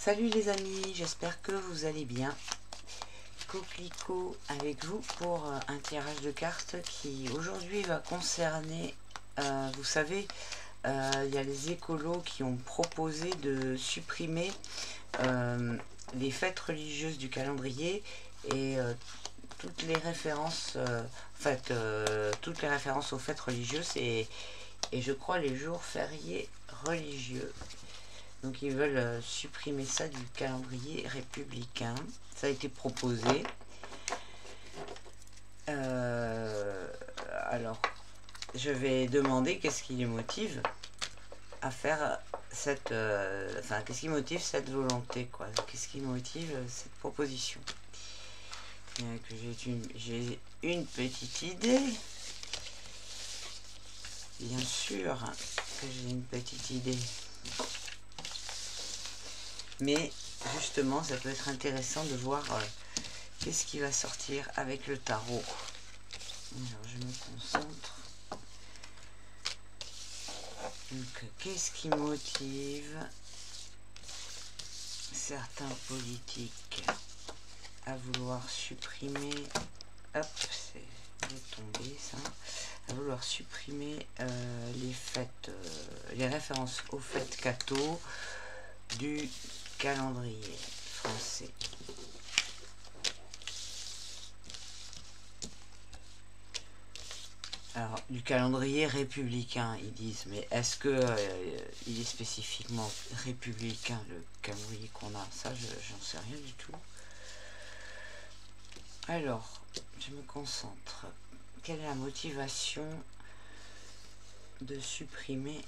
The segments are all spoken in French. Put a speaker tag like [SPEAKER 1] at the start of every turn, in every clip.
[SPEAKER 1] Salut les amis, j'espère que vous allez bien. Coquelicot avec vous pour un tirage de cartes qui aujourd'hui va concerner, vous savez, il y a les écolos qui ont proposé de supprimer les fêtes religieuses du calendrier et toutes les références, toutes les références aux fêtes religieuses et je crois les jours fériés religieux. Donc ils veulent supprimer ça du calendrier républicain. Ça a été proposé. Alors, je vais demander qu'est-ce qui les motive à faire cette... qu'est-ce qui motive cette volonté, quoi. Qu'est-ce qui motive cette proposition. J'ai une petite idée. Bien sûr que j'ai une petite idée. Mais justement, ça peut être intéressant de voir qu'est-ce qui va sortir avec le tarot. Alors, je me concentre. Donc, qu'est-ce qui motive certains politiques à vouloir supprimer... Hop, c'est tombé ça. À vouloir supprimer les fêtes, les références aux fêtes catho du calendrier français. Alors, du calendrier républicain, ils disent, mais est-ce que il est spécifiquement républicain, le calendrier qu'on a? Ça, j'en sais rien du tout. Alors, je me concentre. Quelle est la motivation de supprimer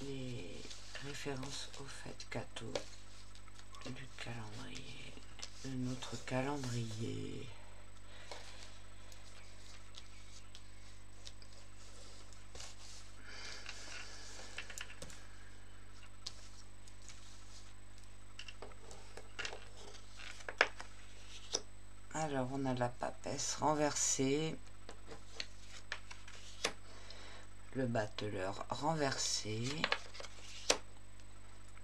[SPEAKER 1] les références aux fêtes catho du calendrier, de notre calendrier? Alors, on a la papesse renversée, le battleur renversé,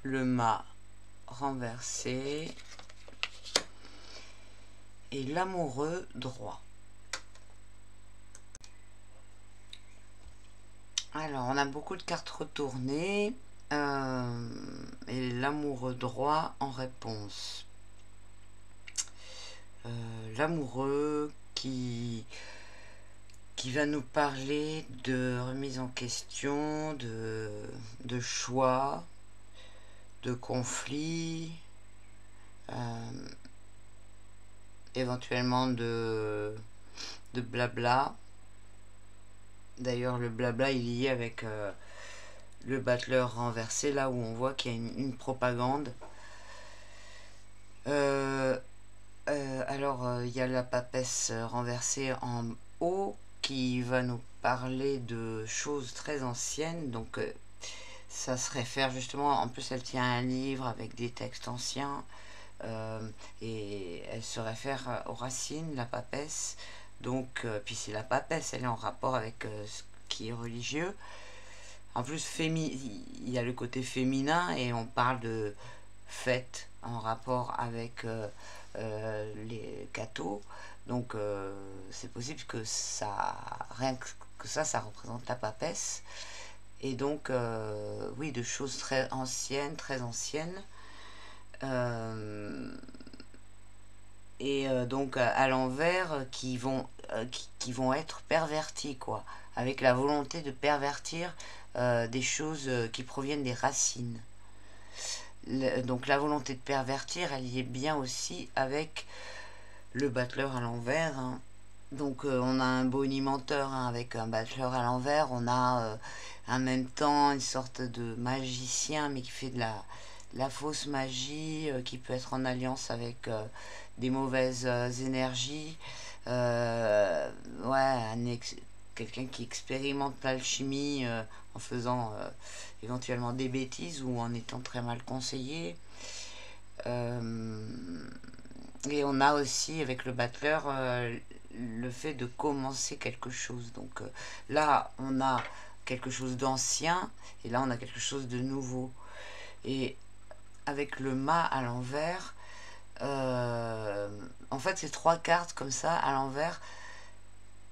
[SPEAKER 1] le mât renversé et l'amoureux droit. Alors, on a beaucoup de cartes retournées et l'amoureux droit en réponse. L'amoureux qui va nous parler de remise en question, de choix, de conflits, éventuellement de blabla. D'ailleurs, le blabla est lié avec le battleur renversé, là où on voit qu'il y a une propagande. Alors, il y a la papesse renversée en haut qui va nous parler de choses très anciennes. Donc, ça se réfère justement, en plus elle tient un livre avec des textes anciens. Et elle se réfère aux racines, la papesse. Donc, puis c'est la papesse, elle est en rapport avec ce qui est religieux. En plus, il y a le côté féminin et on parle de fête en rapport avec les cathos. Donc, c'est possible que ça, rien que ça représente la papesse. Et donc, oui, de choses très anciennes, donc à l'envers qui vont être pervertis, quoi, avec la volonté de pervertir des choses qui proviennent des racines. Donc la volonté de pervertir, elle y est bien aussi avec le battleur à l'envers, hein. Donc on a un bonimenteur, hein, avec un battleur à l'envers. On a en même temps une sorte de magicien, mais qui fait de la fausse magie, qui peut être en alliance avec des mauvaises énergies. Ouais, quelqu'un qui expérimente l'alchimie en faisant éventuellement des bêtises ou en étant très mal conseillé. Et on a aussi avec le battleur le fait de commencer quelque chose. Donc là, on a quelque chose d'ancien et là, on a quelque chose de nouveau. Et avec le mât à l'envers, en fait ces 3 cartes comme ça à l'envers,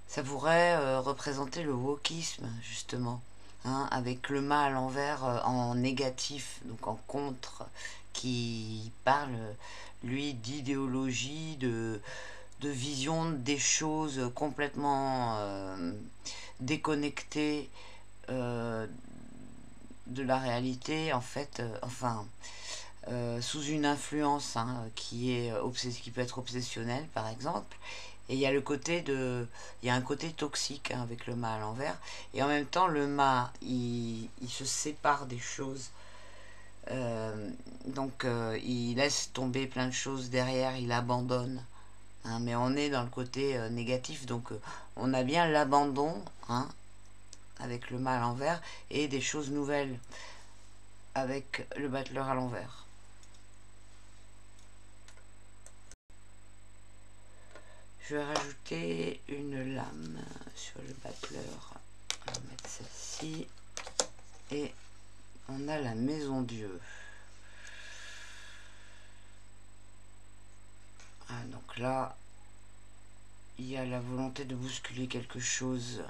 [SPEAKER 1] ça pourrait représenter le wokisme justement, hein, avec le mât à l'envers en négatif, donc en contre, qui parle lui d'idéologie, de vision des choses complètement déconnectées de la réalité, en fait, sous une influence, hein, qui peut être obsessionnelle par exemple. Et il y a il y a un côté toxique, hein, avec le mât à l'envers, et en même temps le mât il se sépare des choses. Il laisse tomber plein de choses derrière, il abandonne, hein, mais on est dans le côté négatif, donc on a bien l'abandon, hein, avec le mât à l'envers, et des choses nouvelles avec le battleur à l'envers. Je vais rajouter une lame sur le battleur. On va mettre celle-ci. Et on a la maison Dieu. Ah, donc là, il y a la volonté de bousculer quelque chose.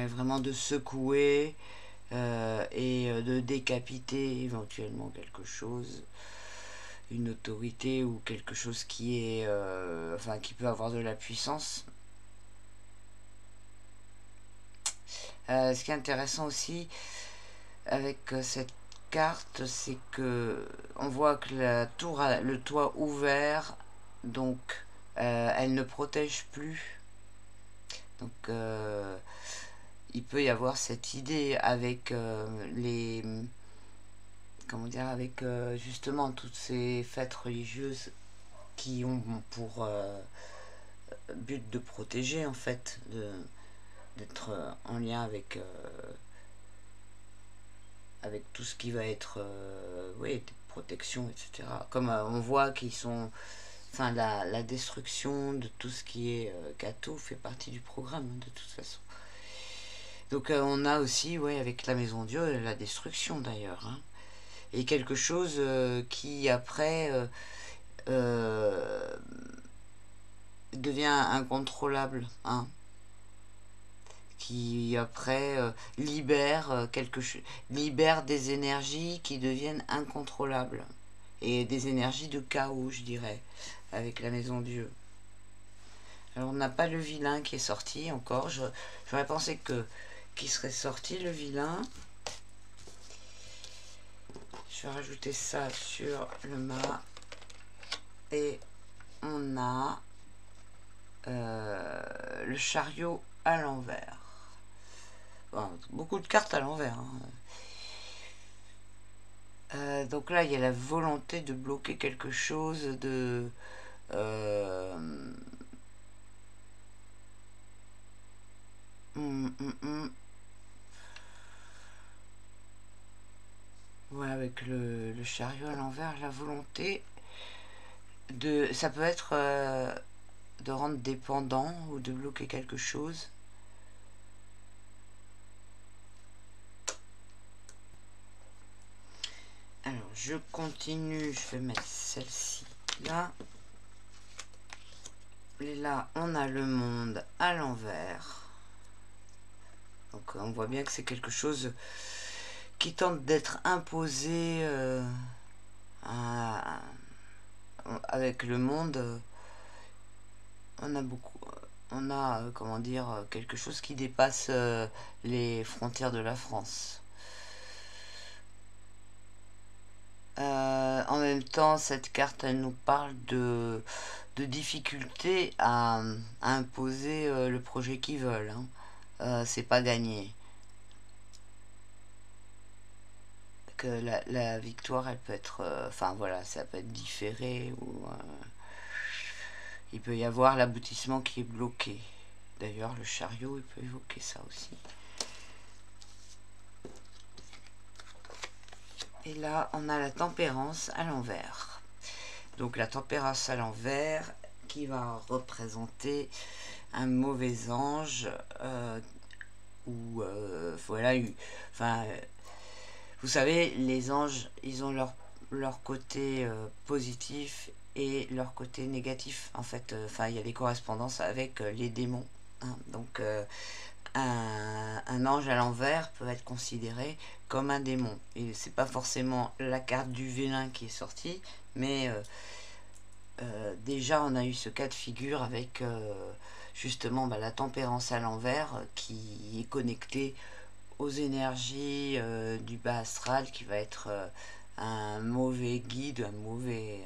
[SPEAKER 1] Vraiment de secouer et de décapiter éventuellement quelque chose, une autorité ou quelque chose qui est qui peut avoir de la puissance. Ce qui est intéressant aussi avec cette carte, c'est que on voit que la tour a le toit ouvert, donc elle ne protège plus. Donc il peut y avoir cette idée avec avec justement toutes ces fêtes religieuses qui ont pour but de protéger, en fait, d'être en lien avec tout ce qui va être des protections, etc. Comme on voit qu'ils sont, la destruction de tout ce qui est gâteau fait partie du programme, hein, de toute façon. Donc on a aussi, avec la Maison Dieu, la destruction d'ailleurs, hein. Et quelque chose qui après devient incontrôlable, hein, qui après libère libère des énergies qui deviennent incontrôlables, et des énergies de chaos, je dirais, avec la Maison Dieu. Alors on n'a pas le vilain qui est sorti encore. J'aurais pensé qu'il serait sorti, le vilain. Je vais rajouter ça sur le mât. Et on a le chariot à l'envers. Bon, beaucoup de cartes à l'envers, hein. Donc là, il y a la volonté de bloquer quelque chose, de... Ouais, avec le chariot à l'envers, la volonté de... Ça peut être de rendre dépendant ou de bloquer quelque chose. Alors, je continue, je vais mettre celle-ci là. Et là, on a le monde à l'envers. Donc, on voit bien que c'est quelque chose qui tente d'être imposé avec le monde. On a comment dire, quelque chose qui dépasse les frontières de la France. En même temps, cette carte, elle nous parle de difficulté à imposer le projet qu'ils veulent, hein. C'est pas gagné. Que la victoire, elle peut être... ça peut être différé, ou... il peut y avoir l'aboutissement qui est bloqué. D'ailleurs, le chariot, il peut évoquer ça aussi. Et là, on a la tempérance à l'envers. Donc la tempérance à l'envers qui va représenter un mauvais ange, vous savez, les anges, ils ont leur côté positif et leur côté négatif. En fait, enfin, il y a des correspondances avec les démons. Hein. Donc, un ange à l'envers peut être considéré comme un démon. Et c'est pas forcément la carte du Vélin qui est sortie, mais déjà on a eu ce cas de figure avec justement la tempérance à l'envers qui est connectée aux énergies du bas astral, qui va être un mauvais guide, un mauvais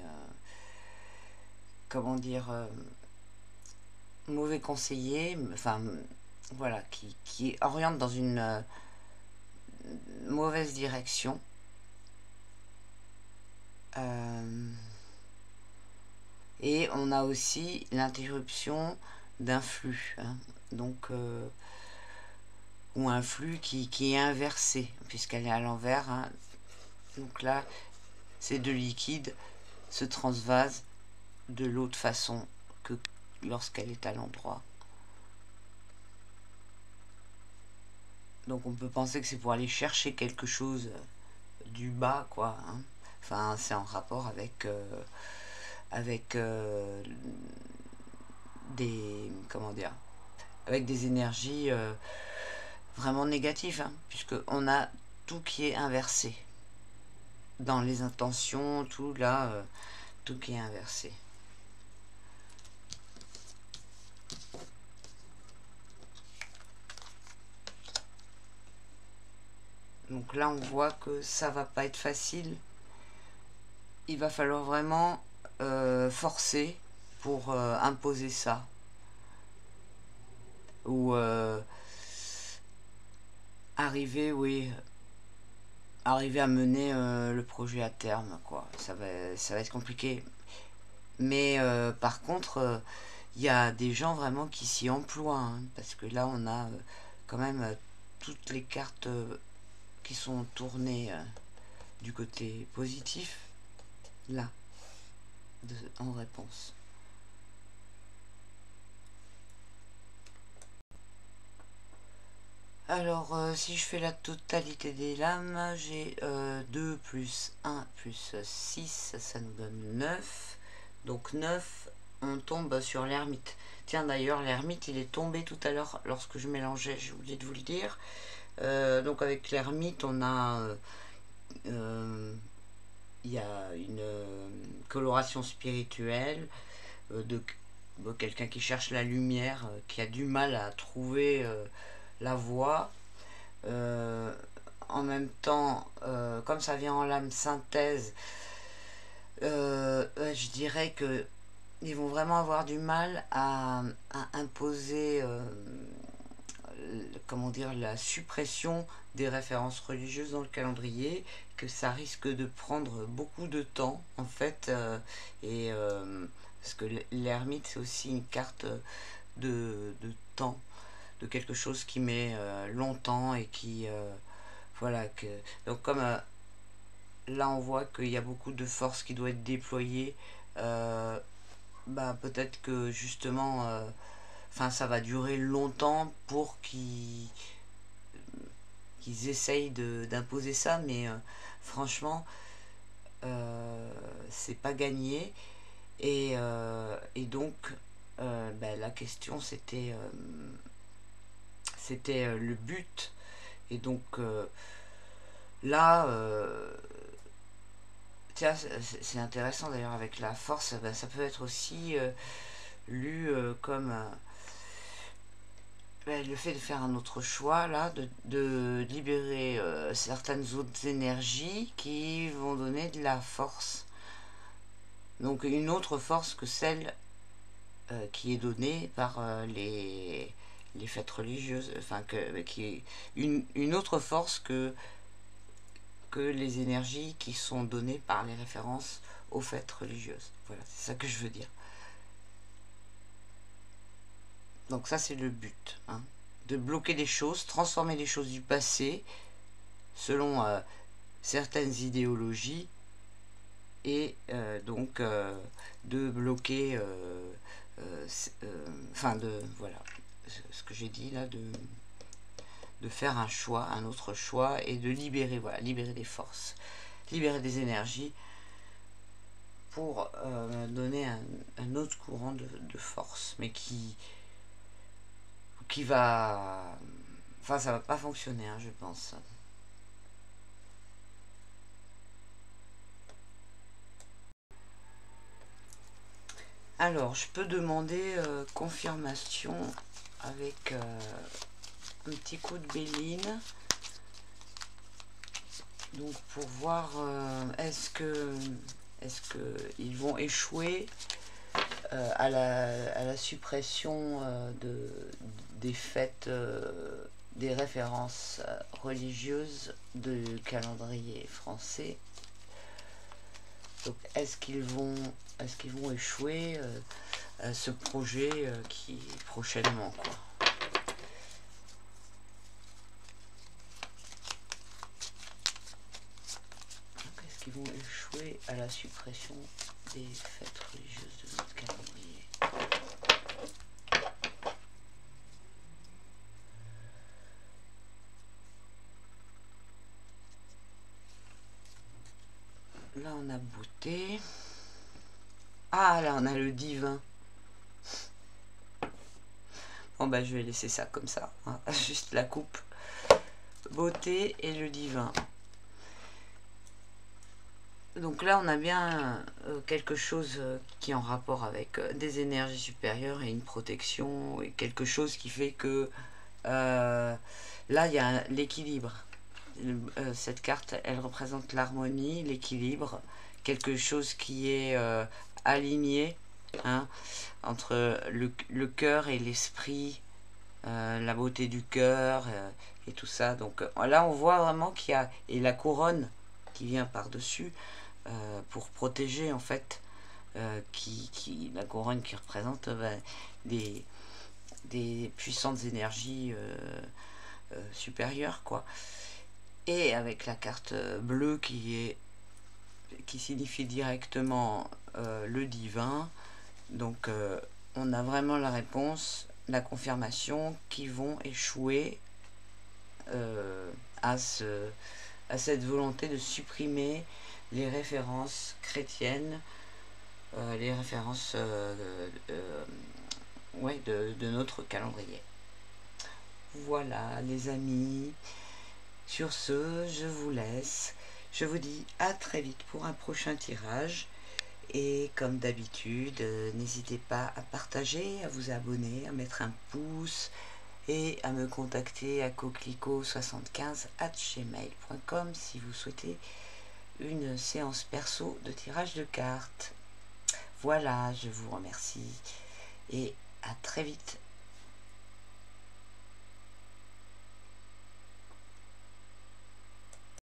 [SPEAKER 1] comment dire mauvais conseiller, enfin voilà, qui oriente dans une mauvaise direction. Et on a aussi l'interruption d'un flux, hein. Donc ou un flux qui est inversé puisqu'elle est à l'envers, hein. Donc là ces deux liquides se transvasent de l'autre façon que lorsqu'elle est à l'endroit. Donc on peut penser que c'est pour aller chercher quelque chose du bas, quoi, hein. Enfin, c'est en rapport avec des, comment dire, avec des énergies vraiment négatives, hein, puisque on a tout qui est inversé dans les intentions, tout là, tout qui est inversé. Donc là on voit que ça va pas être facile. Il va falloir vraiment forcer pour imposer ça. Ou arriver, oui, arriver à mener le projet à terme, quoi. Ça va être compliqué. Mais par contre, il y a des gens vraiment qui s'y emploient, hein, parce que là on a quand même toutes les cartes qui sont tournées du côté positif, là, en réponse. Alors, si je fais la totalité des lames, j'ai 2 plus 1 plus 6, ça nous donne 9. Donc 9, on tombe sur l'ermite. Tiens, d'ailleurs, l'ermite, il est tombé tout à l'heure lorsque je mélangeais, j'ai oublié de vous le dire. Donc avec l'ermite, on a... il y a une coloration spirituelle de quelqu'un qui cherche la lumière, qui a du mal à trouver la voie. En même temps, comme ça vient en lame synthèse, je dirais que ils vont vraiment avoir du mal à imposer, comment dire, la suppression des références religieuses dans le calendrier, que ça risque de prendre beaucoup de temps en fait, et parce que l'ermite c'est aussi une carte de temps, de quelque chose qui met longtemps et qui voilà que donc comme là on voit qu'il y a beaucoup de force qui doit être déployée, peut-être que justement enfin ça va durer longtemps pour qu'ils essayent d'imposer ça, mais franchement c'est pas gagné. Et donc la question c'était le but. Et donc là tiens, c'est intéressant d'ailleurs avec la force, ça peut être aussi lu comme le fait de faire un autre choix là, de libérer certaines autres énergies qui vont donner de la force. Donc une autre force que celle qui est donnée par les fêtes religieuses, enfin qui est une autre force que les énergies qui sont données par les références aux fêtes religieuses. Voilà, c'est ça que je veux dire. Donc ça c'est le but, hein, de bloquer des choses, transformer des choses du passé selon certaines idéologies, et donc de bloquer enfin de voilà ce que j'ai dit là, de de faire un choix, un autre choix, et de libérer, voilà, libérer des forces, libérer des énergies pour donner un autre courant de force, mais qui va... Enfin, ça va pas fonctionner, hein, je pense. Alors, je peux demander confirmation avec un petit coup de béline. Donc, pour voir est-ce que ils vont échouer à la suppression des fêtes, des références religieuses du calendrier français. Donc, est-ce qu'ils vont échouer à ce projet qui prochainement, quoi. Est-ce qu'ils vont échouer à la suppression des fêtes religieuses de notre calendrier? Là, on a beauté. Ah, là, on a le divin. Bon, bah, je vais laisser ça comme ça. Hein. Juste la coupe. Beauté et le divin. Donc là, on a bien quelque chose qui est en rapport avec des énergies supérieures et une protection. Et quelque chose qui fait que là, il y a l'équilibre. Cette carte, elle représente l'harmonie, l'équilibre. Quelque chose qui est aligné, hein, entre le cœur et l'esprit, la beauté du cœur et tout ça. Donc là, on voit vraiment qu'il y a... Et la couronne qui vient par-dessus pour protéger, en fait, la couronne qui représente des puissantes énergies supérieures, quoi. Et avec la carte bleue qui signifie directement le divin. Donc on a vraiment la réponse, la confirmation qu'ils vont échouer à cette volonté de supprimer les références chrétiennes, les références ouais, de notre calendrier. Voilà les amis. Sur ce, je vous laisse. Je vous dis à très vite pour un prochain tirage. Et comme d'habitude, n'hésitez pas à partager, à vous abonner, à mettre un pouce et à me contacter à coquelicot75@gmail.com si vous souhaitez une séance perso de tirage de cartes. Voilà, je vous remercie et à très vite.